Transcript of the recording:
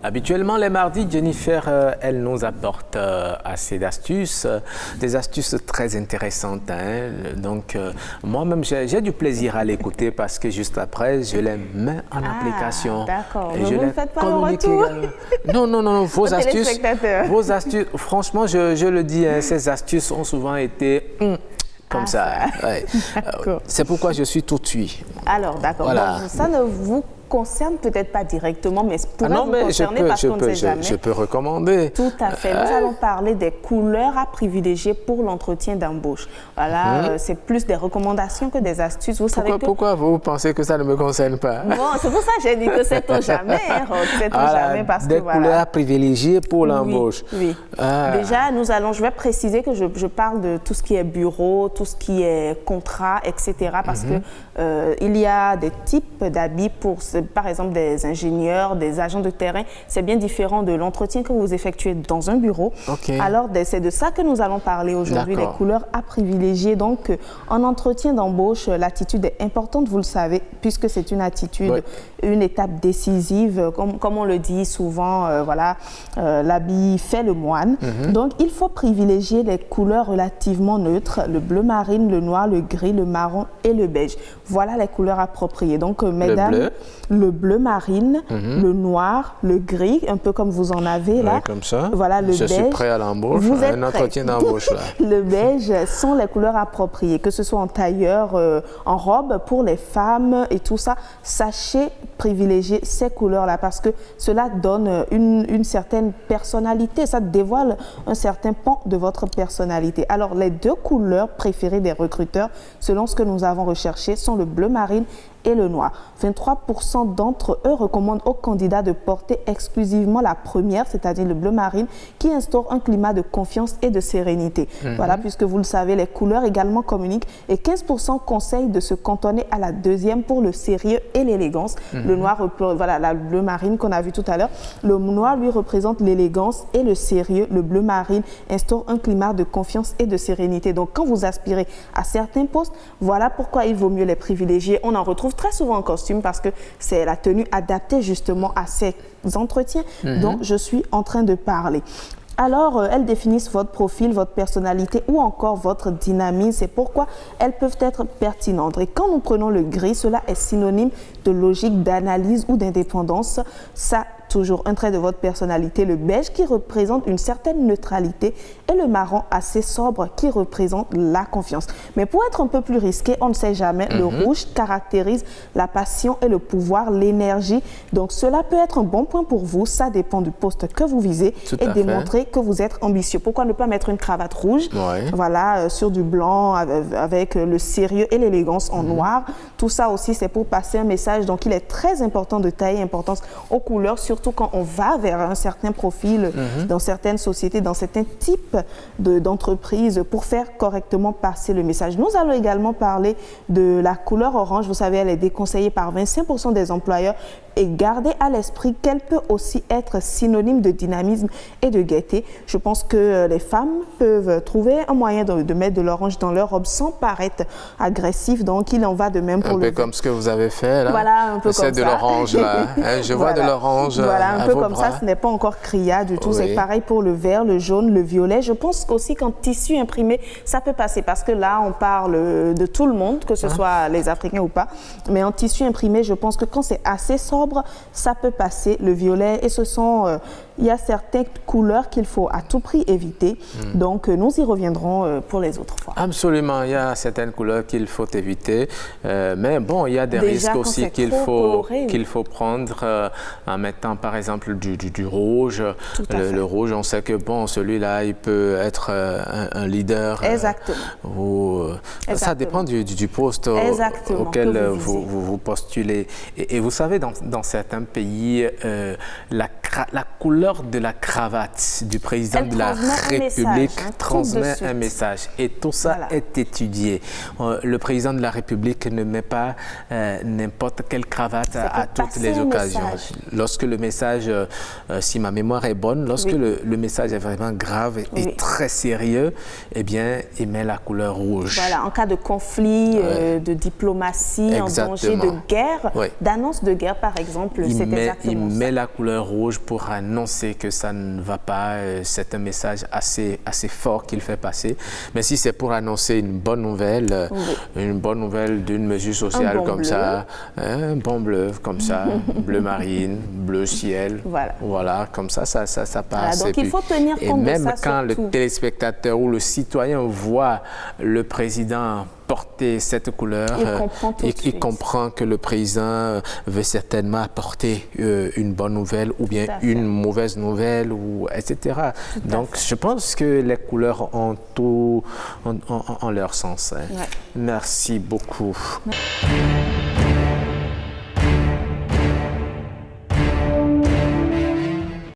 Habituellement, les mardis, Jennifer, elle nous apporte assez d'astuces, des astuces très intéressantes. Hein. Donc, moi-même, j'ai du plaisir à l'écouter parce que juste après, je les mets en application. D'accord. Et je vous ne faites pas le retour. Non, vos astuces, franchement, je le dis, hein, ces astuces ont souvent été... Comme ça. Ouais. C'est pourquoi je suis tout de suite. Alors, d'accord. Voilà. Ça ne vous concerne peut-être pas directement, mais pourrait vous concerner parce qu'on ne sait jamais. Je peux recommander. Tout à fait. Nous allons parler des couleurs à privilégier pour l'entretien d'embauche. Voilà, c'est plus des recommandations que des astuces. Vous savez pourquoi vous pensez que ça ne me concerne pas? Bon, c'est pour ça que j'ai dit que c'est on jamais. C'est on jamais parce des que couleurs à privilégier pour l'embauche. Oui. Déjà, je vais préciser que je parle de tout ce qui est bureau, tout ce qui est contrat, etc. Parce que il y a des types d'habits pour par exemple des ingénieurs, des agents de terrain, c'est bien différent de l'entretien que vous effectuez dans un bureau. Alors, c'est de ça que nous allons parler aujourd'hui, les couleurs à privilégier. Donc, en entretien d'embauche, l'attitude est importante, vous le savez, puisque c'est une attitude, une étape décisive. Comme on le dit souvent, l'habit fait le moine. Donc, il faut privilégier les couleurs relativement neutres, le bleu marine, le noir, le gris, le marron et le beige. Voilà les couleurs appropriées. Donc, mesdames, le bleu marine, le noir, le gris, un peu comme vous en avez là. Comme ça. Voilà, le beige. Je suis prêt à l'embauche, un entretien d'embauche là. Le beige sont les couleurs appropriées, que ce soit en tailleur, en robe, pour les femmes et tout ça. Sachez privilégier ces couleurs-là parce que cela donne une certaine personnalité, ça dévoile un certain pan de votre personnalité. Alors, les deux couleurs préférées des recruteurs, selon ce que nous avons recherché, sont le bleu marine et le noir. 23% d'entre eux recommandent aux candidats de porter exclusivement la première, c'est-à-dire le bleu marine, qui instaure un climat de confiance et de sérénité. Voilà, puisque vous le savez, les couleurs également communiquent et 15% conseillent de se cantonner à la deuxième pour le sérieux et l'élégance. Le noir, voilà, la bleu marine qu'on a vu tout à l'heure. Le noir, lui, représente l'élégance et le sérieux. Le bleu marine instaure un climat de confiance et de sérénité. Donc, quand vous aspirez à certains postes, voilà pourquoi il vaut mieux les privilégier. On en retrouve très souvent en costume parce que c'est la tenue adaptée justement à ces entretiens dont je suis en train de parler. Alors, elles définissent votre profil, votre personnalité ou encore votre dynamisme. C'est pourquoi elles peuvent être pertinentes. Et quand nous prenons le gris, cela est synonyme de logique, d'analyse ou d'indépendance. Ça, toujours un trait de votre personnalité. Le beige qui représente une certaine neutralité et le marron assez sobre qui représente la confiance. Mais pour être un peu plus risqué, on ne sait jamais, le rouge caractérise la passion et le pouvoir, l'énergie. Donc, cela peut être un bon point pour vous. Ça dépend du poste que vous visez et démontrer que vous êtes ambitieux. Pourquoi ne pas mettre une cravate rouge, voilà, sur du blanc avec le sérieux et l'élégance en noir. Tout ça aussi, c'est pour passer un message. Donc, il est très important de tailler importance aux couleurs, surtout quand on va vers un certain profil dans certaines sociétés, dans certains types d'entreprises pour faire correctement passer le message. Nous allons également parler de la couleur orange. Vous savez, elle est déconseillée par 25% des employeurs et gardez à l'esprit qu'elle peut aussi être synonyme de dynamisme et de gaieté. Je pense que les femmes peuvent trouver un moyen de mettre de l'orange dans leur robe sans paraître agressif. Donc, il en va de même pour un peu comme ce que vous avez fait là. Voilà, un peu comme ça. C'est de l'orange là. Hein, je vois de l'orange. Voilà, un peu comme ça. Ce n'est pas encore criard du tout. C'est pareil pour le vert, le jaune, le violet. Je pense aussi qu'en tissu imprimé, ça peut passer parce que là, on parle de tout le monde, que ce soit les Africains ou pas. Mais en tissu imprimé, je pense que quand c'est assez sobre, ça peut passer, le violet. Et ce sont, il y a certaines couleurs qu'il faut à tout prix éviter. Donc, nous y reviendrons pour les autres fois. Absolument, il y a certaines couleurs qu'il faut éviter. Mais bon, il y a des risques aussi qu'il faut prendre en mettant, par exemple, du rouge. Le rouge, on sait que, bon, celui-là, il peut être un leader. Exactement. Ça dépend du poste auquel vous postulez. Et vous savez, dans certains pays, la couleur de la cravate du président de la République transmet un message. Et tout ça est étudié. Le président de la République ne met pas n'importe quelle cravate à toutes les occasions. Lorsque le message, si ma mémoire est bonne, lorsque le message est vraiment grave et très sérieux, eh bien, il met la couleur rouge. Voilà, en cas de conflit, de diplomatie, en danger de guerre, d'annonce de guerre, par exemple, c'est exactement ça. Il met la couleur rouge. rouge pour annoncer que ça ne va pas, c'est un message assez fort qu'il fait passer. Mais si c'est pour annoncer une bonne nouvelle d'une mesure sociale comme ça, un bon bleu comme ça, bleu marine, bleu ciel, voilà comme ça passe. Donc il faut tenir compte de ça. Et même quand le téléspectateur ou le citoyen voit le président porter cette couleur, il comprend que le président veut certainement apporter une bonne nouvelle ou bien une mauvaise nouvelle, etc. Donc, je pense que les couleurs ont tout en leur sens. Hein. Merci beaucoup.